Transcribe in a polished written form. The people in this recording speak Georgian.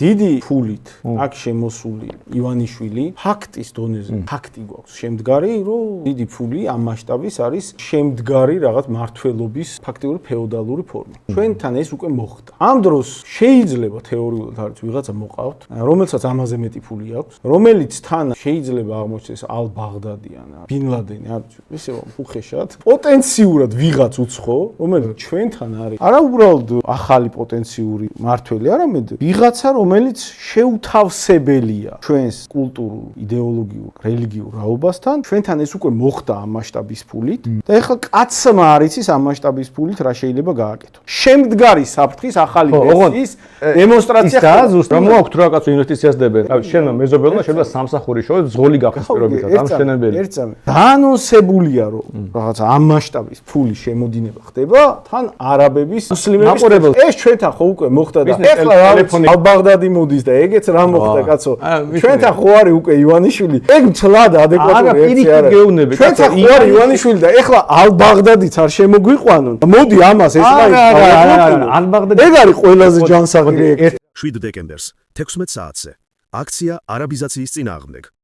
დიდი ფულით აქ შემოსული ივანიშვილი ფაქტის დონეზე ფაქტი გვაქვს შემდგარი, რომ დიდი ფული ამ მასშტაბის არის შემდგარი რაღაც მართლობის ფაქტიური ფეოდალური ფორმა. ჩვენთან ეს უკვე მოხდა. ამ დროს შეიძლება თეორიულად არის ვიღაცა მოყავთ, რომელსაც ამაზე მეტი ფული აქვს, რომელიც თან შეიძლება აღმოჩნდეს ალ-ბაღდადიან, ბინ ლადენი, ისე უხეშად, პოტენციურად ვიღაც უცხო, რომელიც ჩვენთან არის. არა უბრალოდ ახალი პოტენციური მართველი, არამედ ვიღაცა, რომელიც შეუთავსებელია ჩვენს კულტურულ, იდეოლოგიურ, რელიგიურ რაობასთან. ჩვენთან ეს უკვე მოხდა ამ მასშტაბის ფულით და ეხლა კაცმა არ იცის ამ მასშტაბის ფულით რა შეიძლება გააკეთოს. შემდგარი საფრთხის ახალი ვერსიის დემონსტრაცია და ზუსტად რა მოაქვთ რა კაცო ინვესტიციას დებენ. შენო მეზობელმა შეიძლება სამსახური შოე ზღოლი გახდეს პირობითად ამ შენებელი. დაანონსებულია რომ რაღაც ამ მასშტაბის ფული შემოდინება ხდება თან არაბების მუსლიმების ეს ჩვენთან ხო უკვე მოხდა და ეხლა ალ-ბაღდადი მოდის და ეგეც რა მოხდა კაცო ჩვენთან ხო არის უკვე ივანიშვილი ეგ მცლად ადეკვატური რეაქცია არის ჩვენთან ხო არის ივანიშვილი და ეხლა ალ-ბაღდადიც არ შემოგვიყვანონ მოდი ამას ეს ალ-ბაღდადი ეგ არის ყველაზე ჯანსაღი რეაქცია 7 დეკემბერს 16 საათზე აქცია არაბიზაციის წინააღმდეგ